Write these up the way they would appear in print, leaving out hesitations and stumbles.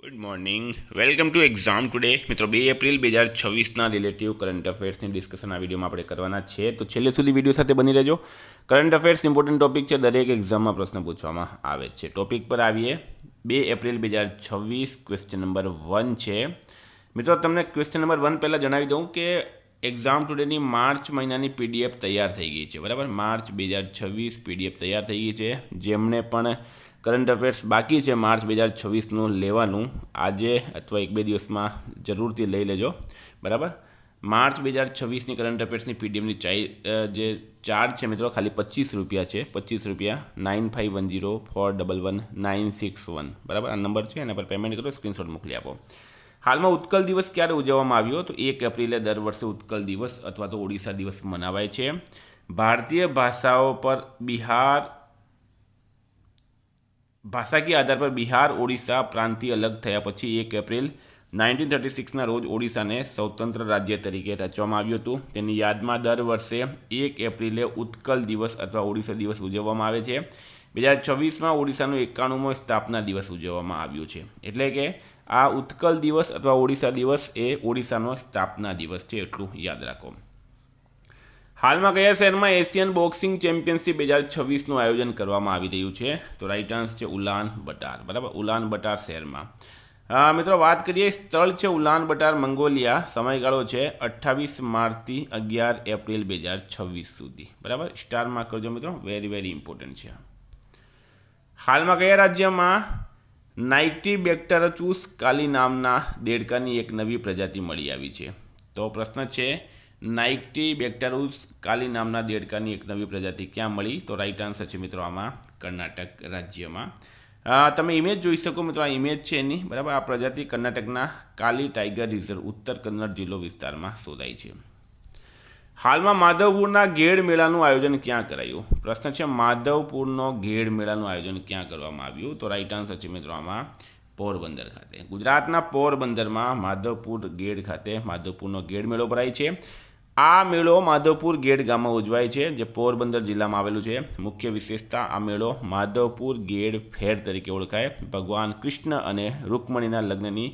Good morning, welcome to exam today. મિત્રો 2 April 2026ના relative current અફેર્સની discussion આ વિડીયોમાં આપણે કરવાના છે, તો છેલ્લે સુધી વિડીયો સાથે બની રહેજો. કરંટ અફેર્સ ઇમ્પોર્ટન્ટ ટોપિક છે, દરેક એક્ઝામમાં પ્રશ્ન પૂછવામાં આવે છે. ટોપિક પર આવીએ. 2 એપ્રિલ 2026 ક્વેશ્ચન નંબર 1 છે. મિત્રો તમને ક્વેશ્ચન નંબર 1 પહેલાં જણાવી દઉં કે એક્ઝામ ટુડેની માર્ચ મહિનાની પીડીએફ તૈયાર થઈ ગઈ છે. બરાબર, માર્ચ 2026 પીડીએફ તૈયાર થઈ ગઈ છે. જેમને પણ કરંટ અફેર્સ બાકી છે માર્ચ 2026નું લેવાનું, આજે અથવા 1-2 દિવસમાં જરૂરથી લઈ લેજો. બરાબર, માર્ચ 2026ની કરંટ અફેર્સની પીડીએફની જે ચાર્જ છે મિત્રો ખાલી ₹25 છે. ₹25 9510411961. બરાબર, આ નંબર છે, એના પર પેમેન્ટ કરો, સ્ક્રીનશોટ મોકલી આપો. હાલમાં ઉત્કલ દિવસ ક્યારે ઉજવવામાં આવ્યો? તો 1 એપ્રિલે દર વર્ષે ઉત્કલ દિવસ અથવા તો ઓડિશા દિવસ મનાવાય છે. ભારતીય ભાષાઓ પર ભાષા કે આધાર પર બિહાર ઓડિશા પ્રાંતથી અલગ થયા પછી 1 એપ્રિલ 1936ના રોજ ઓડિશાને સ્વતંત્ર રાજ્ય તરીકે રચવામાં આવ્યું હતું. તેની યાદમાં દર વર્ષે 1 એપ્રિલે ઉત્કલ દિવસ અથવા ઓડિશા દિવસ ઉજવવામાં આવે છે. 2026માં ઓડિશાનો 91મો સ્થાપના દિવસ ઉજવવામાં આવ્યો છે. એટલે કે આ ઉત્કલ દિવસ અથવા ઓડિશા દિવસ એ ઓડિશાનો સ્થાપના દિવસ છે, એટલું યાદ રાખો. હાલમાં કયા શહેરમાં એશિયન બોક્સિંગ ચેમ્પિયનશિપ 2026નું આયોજન કરવામાં આવી રહ્યું છે? તો રાઈટ આન્સર છે ઉલાન બટાર. બરાબર, ઉલાન બટાર શહેરમાં. મિત્રો વાત કરીએ, સ્થળ છે ઉલાન બટાર, મંગોલિયા. સમયગાળો છે 28 માર્ચથી 11 એપ્રિલ 2026 સુધી. બરાબર, સ્ટારમાં કરજો મિત્રો, વેરી ઇમ્પોર્ટન્ટ છે. હાલમાં કયા રાજ્યમાં નાઇક્ટીબેક્ટરચુસ કાલી નામના દેડકાની એક નવી પ્રજાતિ મળી આવી છે? તો પ્રશ્ન છે નાઇક્ટીબેક્ટરચુસ કાલી નામના દેડકાની એક નવી પ્રજાતિ ક્યાં મળી? તો રાઈટ આન્સર છે મિત્રો આમાં કર્ણાટક રાજ્યમાં. તમે ઇમેજ જોઈ શકો મિત્રો, આ ઇમેજ છે એની. બરાબર, આ પ્રજાતિ કર્ણાટકના કાલી ટાઈગર રિઝર્વ ઉત્તર કન્નડ જિલ્લો વિસ્તારમાં શોધાય છે. હાલમાં માધવપુરના ઘેડ મેળાનું આયોજન ક્યાં કરાયું? પ્રશ્ન છે માધવપુરનો ઘેડ મેળાનું આયોજન ક્યાં કરવામાં આવ્યું? તો રાઈટ આન્સર છે મિત્રો આમાં પોરબંદર ખાતે. ગુજરાતના પોરબંદરમાં માધવપુર ગેડ ખાતે માધવપુરનો ગેડ મેળો ભરાય છે. આ મેળો માધવપુર ગેડ ગામમાં ઉજવાય છે, જે પોરબંદર જિલ્લામાં આવેલું છે. મુખ્ય વિશેષતા, આ મેળો માધવપુર ગેડ ફેર તરીકે ઓળખાય. ભગવાન કૃષ્ણ અને રૂકમણીના લગ્નની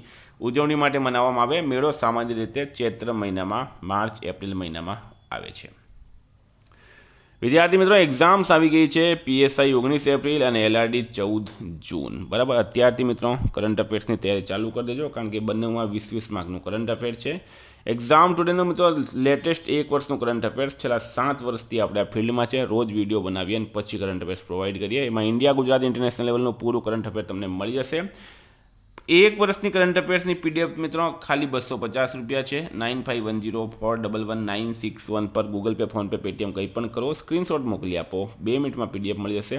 ઉજવણી માટે મનાવવામાં આવે. મેળો સામાન્ય રીતે ચૈત્ર મહિનામાં, માર્ચ એપ્રિલ મહિનામાં આવે છે. વિદ્યાર્થી મિત્રો, એક્ઝામ્સ આવી ગઈ છે. પીએસઆઈ 19 એપ્રિલ અને એલઆરડી 14 જૂન. બરાબર, અત્યારથી મિત્રો કરંટ અફેર્સની તૈયારી ચાલુ કરી દેજો, કારણ કે બંનેમાં 20-20 માર્કનું કરંટ અફેર છે. એક્ઝામ ટુડેનો મિત્રો લેટેસ્ટ 1 વર્ષનું કરંટ અફેર્સ છેલ્લા 7 વર્ષથી આપણે આ ફિલ્ડમાં છે. રોજ વિડીયો બનાવીએ અને પછી કરંટ અફેર્સ પ્રોવાઈડ કરીએ. એમાં ઇન્ડિયા, ગુજરાત, ઇન્ટરનેશનલ લેવલનું પૂરું કરંટ અફેર તમને મળી જશે. 1 વર્ષની કરંટ અફેર્સની પીડીએફ મિત્રો ખાલી ₹250 છે. 9510411961 પર ગૂગલ પે, ફોનપે, પેટીએમ કંઈ પણ કરો, સ્ક્રીનશોટ મોકલી આપો, 2 મિનિટમાં પીડીએફ મળી જશે.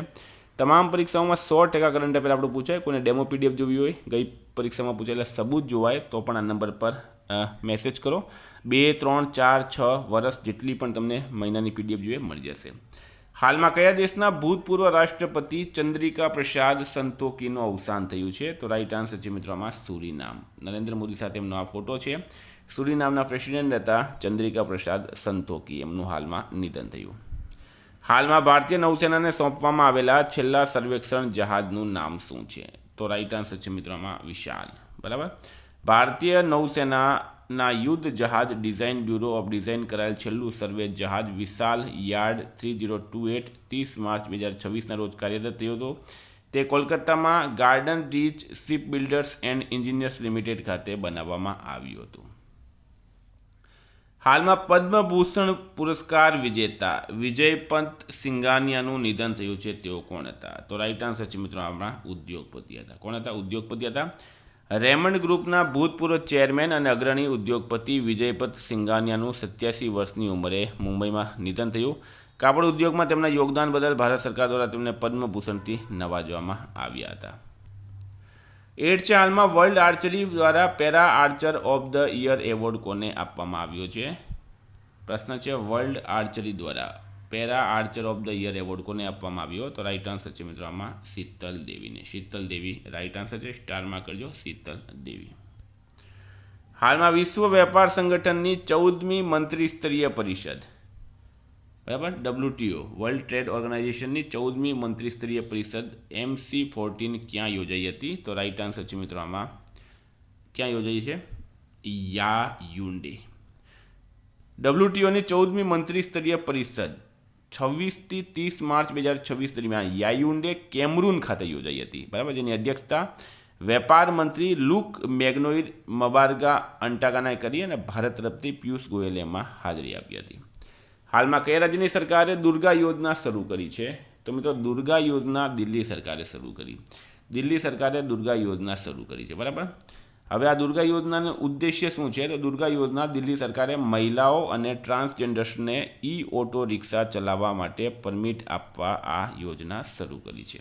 તમામ પરીક્ષાઓમાં 100% કરંટ અફેર આપણું પૂછાય. કોઈને ડેમો પીડીએફ જોવી હોય, ગઈ પરીક્ષામાં પૂછાયેલા સબૂત જોવાય, તો પણ આ નંબર પર મેસેજ કરો. 2, 3, 4, 6 વર્ષ જેટલી પણ તમને મહિનાની પીડીએફ જોઈએ મળી જશે. હાલમાં કયા દેશના ભૂતપૂર્વ રાષ્ટ્રપતિ ચંદ્રિકા પ્રસાદ સંતોકીનું અવસાન થયું છે? તો રાઈટ આન્સર છે મિત્રો આમાં સુરીનામ. નરેન્દ્ર મોદી સાથે એમનો આ ફોટો છે. સુરીનામના પ્રેસિડેન્ટ હતા ચંદ્રિકા પ્રસાદ સંતોકી, એમનું હાલમાં નિધન થયું. હાલમાં ભારતીય નૌસેનાને સોંપવામાં આવેલા છેલ્લા સર્વેક્ષણ જહાજનું નામ શું છે? તો રાઈટ આન્સર છે મિત્રો આમાં વિશાલ. બરાબર, ભારતીય નૌસેનાના યુદ્ધ જહાજ ડિઝાઇન બ્યુરો ઓફ ડિઝાઇન કરાયેલ છેલ્લું સર્વે જહાજ વિશાલ યાર્ડ 3028 30 માર્ચ 2026ના રોજ કાર્યરત થયો હતો. તે કોલકાતામાં Garden Reach Shipbuilders and Engineers Limited ખાતે બનાવવામાં આવ્યું હતું. હાલમાં પદ્મભૂષણ પુરસ્કાર વિજેતા વિજયપંત સિંઘાનિયાનું નિધન થયું છે. તેઓ કોણ હતા? તો રાઈટ આન્સર છે મિત્રો આપણા ઉદ્યોગપતિ હતા. કોણ હતા? ઉદ્યોગપતિ હતા. રેમંડ ગ્રુપના ભૂતપૂર્વ ચેરમેન અને અગ્રણી ઉદ્યોગપતિ વિજયપત સિંઘાનિયાનું 87 વર્ષની ઉંમરે મુંબઈમાં નિધન થયું. કાપડ ઉદ્યોગમાં તેમના યોગદાન બદલ ભારત સરકાર દ્વારા તેમને પદ્મભૂષણથી નવાજવામાં આવ્યા હતા. 8 છે હાલમાં વર્લ્ડ આર્ચરી દ્વારા para Archer of the year award કોને આપવામાં આવ્યો છે? પ્રશ્ન છે વર્લ્ડ આર્ચરી દ્વારા para Archer of the year award કોને આપવામાં આવ્યો? તો રાઈટ આન્સર છે મિત્રો આમાં શીતલ દેવીને. શીતલ દેવી રાઈટ આન્સર છે. સ્ટારમાં કરજો શીતલ દેવી. હાલમાં વિશ્વ વેપાર સંગઠનની 14મી મંત્રી સ્તરીય પરિષદ, બરાબર, WTO વર્લ્ડ ટ્રેડ ઓર્ગેનાઇઝેશનની 14મી મંત્રી સ્તરીય પરિષદ MC14 ક્યાં યોજાઈ હતી? તો રાઈટ આન્સર છે મિત્રો આમાં ક્યાં યોજાઈ છે? યાયુન્ડે. WTOની 14મી મંત્રી સ્તરીય પરિષદ 26 થી 30 માર્ચ 2026 દરમિયાન યાયુન્ડે કેમરૂન ખાતે યોજાઈ હતી, બરાબર, જેની અધ્યક્ષતા વેપાર મંત્રી લુક મેગ્નોઇડ મબારગા અંટાગાનાએ કરી અને ભારત તરફથી પિયુષ ગોયલે એમાં હાજરી આપી હતી. હાલમાં કયા રાજ્યની સરકારે દુર્ગા યોજના શરૂ કરી છે? તો મિત્રો દુર્ગા યોજના દિલ્હી સરકારે શરૂ કરી. દિલ્હી સરકારે દુર્ગા યોજના શરૂ કરી છે, બરાબર. હવે આ દુર્ગા યોજનાનો ઉદ્દેશ્ય શું છે? તો દુર્ગા યોજના દિલ્હી સરકારે મહિલાઓ અને ટ્રાન્સજેન્ડર્સને ઓટો રિક્ષા ચલાવવા માટે પરમિટ આપવા આ યોજના શરૂ કરી છે.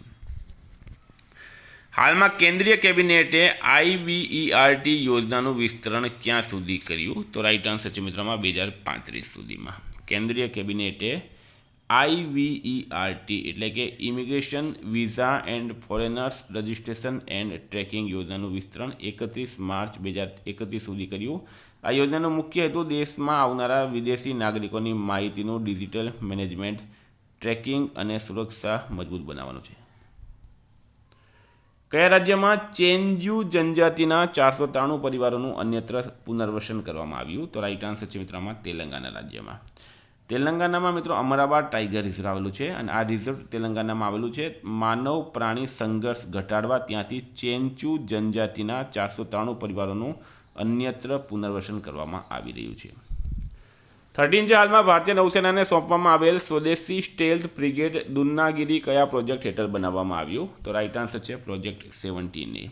હાલમાં કેન્દ્રીય કેબિનેટે IVERT યોજનાનું વિસ્તરણ ક્યાં સુધી કર્યું? તો રાઈટ આન્સર છે મિત્રોમાં 2035 સુધીમાં. કેન્દ્રીય કેબિનેટે IVERT એટલે કે immigration visa and foreigners registration and tracking યોજનાનું વિસ્તરણ 31 માર્ચ 2031 સુધી કર્યું. આ યોજનાનો મુખ્ય હેતુ દેશમાં આવનારા વિદેશી નાગરિકોની માહિતીનું ડિજિટલ મેનેજમેન્ટ, ટ્રેકિંગ અને સુરક્ષા મજબૂત બનાવવાનો છે. કયા રાજ્યમાં ચેન્જુ જનજાતિના 493 પરિવારોનું અન્યત્ર પુનર્વસન કરવામાં આવ્યું? તો રાઈટ આન્સર છે મિત્રોમાં તેલંગાના રાજ્યમાં. તેલંગાનામાં મિત્રો અમરાબાદ ટાઈગર રિઝર્વ આવેલું છે અને આ રિઝર્વ તેલંગાનામાં આવેલું છે. માનવ પ્રાણી સંઘર્ષ ઘટાડવા ત્યાંથી ચેન્ચુ જનજાતિના 493 પરિવારોનું અન્યત્ર પુનર્વસન કરવામાં આવી રહ્યું છે. 13 છે હાલમાં ભારતીય નૌસેનાને સોંપવામાં આવેલ સ્વદેશી સ્ટેલ્થ ફ્રિગેટ દુન્નાગીરી કયા પ્રોજેક્ટ હેઠળ બનાવવામાં આવ્યું? તો રાઈટ આન્સર છે પ્રોજેક્ટ 17A.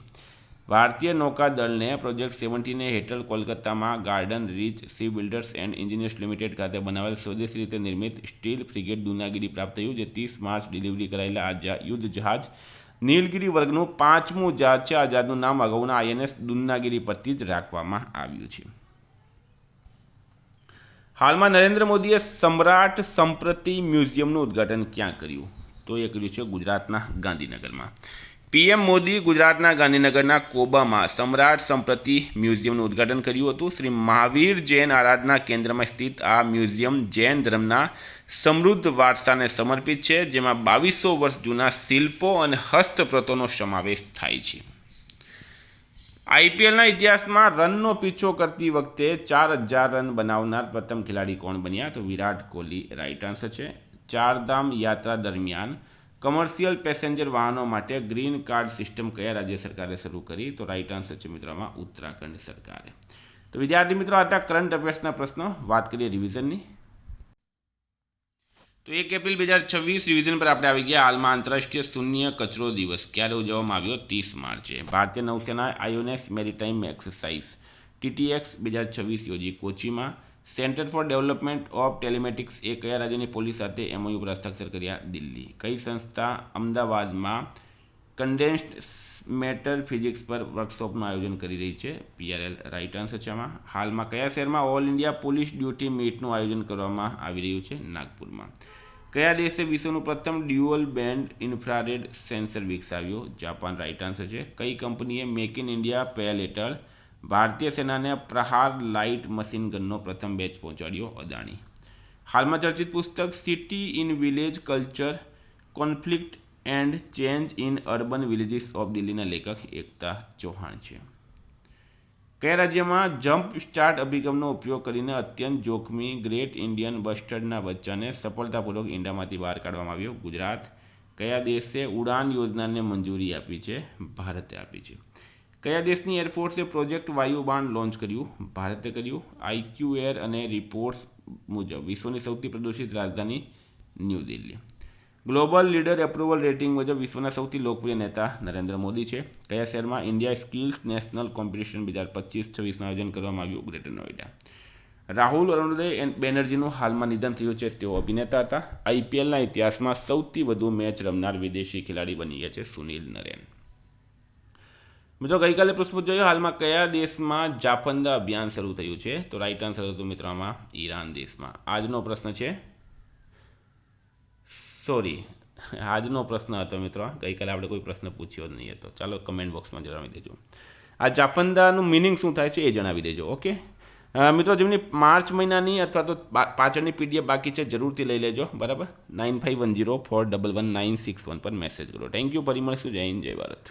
ભારતીય નૌકાદળને પ્રોજેક્ટ 17A હેઠળ કોલકાતામાં Garden Reach Sea Builders and Engineers Limited ખાતે બનાવેલ સ્વદેશી રીતે નિર્મિત સ્ટીલ ફ્રિગેટ દુનાગીરી પ્રાપ્ત થયું, જે 30 માર્ચ ડિલિવરી કરાયેલા આ યુદ્ધ જહાજ નીલગિરી વર્ગનું 5મું જહાજ છે. આ જહાજનું નામ અગાઉના INS દુન્નાગીરી પરથી જ રાખવામાં આવ્યું છે. હાલમાં નરેન્દ્ર મોદીએ સમ્રાટ સંપ્રતિ મ્યુઝિયમનું ઉદ્ઘાટન ક્યાં કર્યું? તો એ કર્યું છે ગુજરાતના ગાંધીનગરમાં. PM મોદી ગુજરાતના ગાંધીનગરના કોબામાં સમ્રાટ સંપ્રતિ મ્યુઝિયમનું ઉદ્ઘાટન કર્યું હતું. શ્રી મહાવીર જૈન આરાધના કેન્દ્રમાં સ્થિત આ મ્યુઝિયમ જૈન ધર્મના સમૃદ્ધ વારસાને સમર્પિત છે, જેમાં 2200 વર્ષ જૂના શિલ્પો અને હસ્તપ્રતોનો સમાવેશ થાય છે. IPLના ઇતિહાસમાં રનનો પીછો કરતી વખતે 4000 રન બનાવનાર પ્રથમ ખેલાડી કોણ બન્યા? તો વિરાટ કોહલી રાઈટ આન્સર છે. ચારધામ યાત્રા દરમિયાન કમર્શિયલ પેસેન્જર વાહનો માટે ગ્રીન કાર્ડ સિસ્ટમ કયા રાજ્ય સરકારે શરૂ કરી? તો રાઈટ આન્સર છે મિત્રોમાં ઉત્તરાખંડ સરકારે. તો વિદ્યાર્થી મિત્રો આ હતા કરંટ અફેર્સના પ્રશ્નો. વાત કરીએ રિવિઝનની. તો 1 એપ્રિલ 2026 રિવિઝન પર આપણે આવી ગયા. હાલમાં આંતરરાષ્ટ્રીય શૂન્ય કચરો દિવસ ક્યારે ઉજવવામાં આવ્યો? 30 માર્ચે. ભારતીય નૌસેના INS મેરીટાઈમ એક્સરસાઇઝ TTX 2026 યોજી કોચીમાં. સેન્ટર ફોર ડેવલપમેન્ટ ઓફ ટેલિમેટિક્સ એ કયા રાજ્યની પોલીસ સાથે MOU પર હસ્તાક્ષર કર્યા? દિલ્હી. કઈ સંસ્થા અમદાવાદમાં કન્ડેન્સ્ડ મેટર ફિઝિક્સ પર વર્કશોપનું આયોજન કરી રહી છે? PRL રાઈટ આન્સર છે આમાં. હાલમાં કયા શહેરમાં ઓલ ઇન્ડિયા પોલીસ ડ્યુટી મીટનું આયોજન કરવામાં આવી રહ્યું છે? નાગપુરમાં. કયા દેશે વિશ્વનું પ્રથમ ડ્યુઅલ બેન્ડ ઇન્ફ્રારેડ સેન્સર વિકસાવ્યું? જાપાન રાઈટ આન્સર છે. કઈ કંપનીએ મેક ઇન ઇન્ડિયા પહેલ હેઠળ ભારતીય સેનાને પ્રહાર લાઇટ મશીન ગનનો પ્રથમ બેચ પહોંચાડ્યો? અદાણી. હાલમાં ચર્ચિત પુસ્તક city in village culture, conflict and change in urban villages of દિલ્હીના લેખક એકતા ચૌહાણ છે. કયા રાજ્યમાં જમ્પ સ્ટાર્ટ અભિગમનો ઉપયોગ કરીને અત્યંત જોખમી ગ્રેટ ઇન્ડિયન બસ્ટર્ડના બચ્ચાને સફળતાપૂર્વક ઈંડામાંથી બહાર કાઢવામાં આવ્યો? ગુજરાત. કયા દેશે ઉડાન યોજનાને મંજૂરી આપી છે? ભારતે આપી છે. કયા દેશની એરફોર્સે પ્રોજેક્ટ વાયુબાણ લોન્ચ કર્યું? ભારતે કર્યું. IQ એર અને રિપોર્ટ્સ મુજબ વિશ્વની સૌથી પ્રદૂષિત રાજધાની new Delhi. Global leader approval rating મુજબ વિશ્વના સૌથી લોકપ્રિય નેતા નરેન્દ્ર મોદી છે. કયા શહેરમાં ઇન્ડિયા સ્કિલ્સ નેશનલ કોમ્પિટિશન 2025-26નું આયોજન કરવામાં આવ્યું? ગ્રેટર નોઈડા. રાહુલ અરુણોદય બેનર્જીનું હાલમાં નિધન થયું છે. તેઓ અભિનેતા હતા. IPLના ઇતિહાસમાં સૌથી વધુ મેચ રમનાર વિદેશી ખેલાડી બની ગયા છે સુનિલ નરેન. મિત્રો ગઈકાલે પ્રશ્ન જોયો, હાલમાં કયા દેશમાં જાફંદા અભિયાન શરૂ થયું છે? તો રાઈટ આન્સર હતું મિત્રો આમાં ઈરાન દેશમાં. આજનો પ્રશ્ન હતો મિત્રો. ગઈકાલે આપણે કોઈ પ્રશ્ન પૂછ્યો જ નહીં હતો. ચાલો કમેન્ટ બોક્સમાં જણાવી દેજો. આ જાફંદાનું મિનિંગ શું થાય છે એ જણાવી દેજો. ઓકે મિત્રો, જેમની માર્ચ મહિનાની અથવા તો પાછળની PDF બાકી છે જરૂરથી લઈ લેજો, બરાબર. 9510411961 પર મેસેજ કરો. Thank you. ફરી મળીશું. જય હિન્દ, જય ભારત.